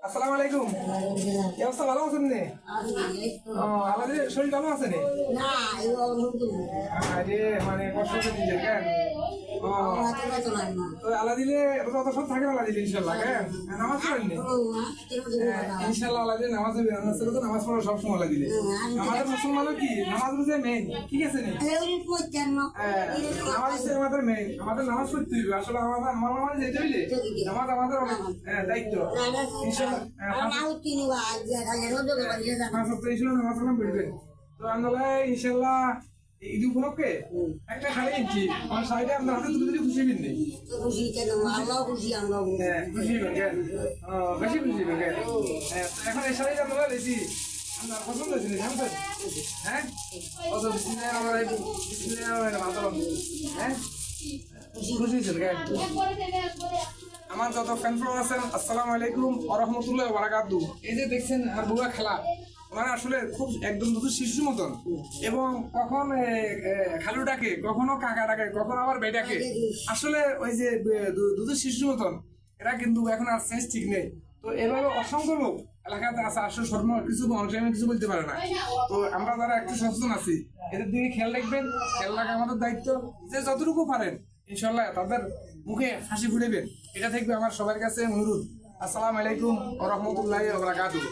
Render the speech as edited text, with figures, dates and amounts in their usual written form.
আসসালামু আলাইকুম। কি অবস্থা, ভালো আছেন নে? আমাদের শরীর ভালো আছে নে? আরে মানে কষ্ট করে দিচ্ছেন কেন? তো আল্লাহ দিলে যত সব থাকে আল্লাহ দিলে ইনশাল্লাহ কেন নামাজ পড়েন নি? ইনশাল্লাহ আল্লাহ দিলে নামাজ হবে, তো নামাজ পড়া সবসময় আল্লাহ দিলে। আমাদের মুসলমানও কি নামাজ বুঝে মেইন, ঠিক আছে নি? নামাজ হচ্ছে আমাদের মেইন, আমাদের নামাজ পড়তে হবে। আসলে আমার নামাজ যেতে হইলে নামাজ আমাদের অনেক দায়িত্ব। ইনশাল্লাহ নামাজ কালাম পড়বেন। তো আমরা ইনশাল্লাহ ঈদ উপলক্ষে একটা শাড়ি কিনছি। আমার শাড়িটা আপনার হাতে তুলে দিলে খুশি হবেন নি? খুশি হবেন কেন? বেশি খুশি হবেন কেন? এখন এই শাড়িটা আমরা লেছি, আপনার পছন্দ হয়েছিল জানতেন? হ্যাঁ কত হ্যাঁ খুশি হয়েছিল কেন? আমার যত ফ্যান ফলোয়ার আছেন, আসসালামু আলাইকুম ওয়া রাহমাতুল্লাহি ওয়া বারাকাতুহু। এই যে দেখছেন আর বুয়া খেলা, ওরা আসলে খুব একদম দুধু শিশুর মতন, এবং কখন খালু ডাকে, কখনো কাকা ডাকে, কখনো আবার ভাই ডাকে। আসলে ওই যে দুধু শিশুর মতন, এরা কিন্তু এখন আর সেন্স ঠিক নেই। তো এভাবে অসংখ্য লোক এলাকাতে আছে, আসলে সর্ব কিছু মানুষ কিছু বলতে পারে না। তো আমরা যারা একটু সচেতন আছি, এদের দিকে খেয়াল রাখবেন, খেয়াল রাখা আমাদের দায়িত্ব। যে যতটুকু পারেন ইনশাল্লাহ তাদের মুখে হাসি ফুটাবেন, এটা থাকবে আমার সবার কাছে অনুরোধ। আসসালামু আলাইকুম ওয়া রাহমাতুল্লাহি ওয়া বারাকাতুহু।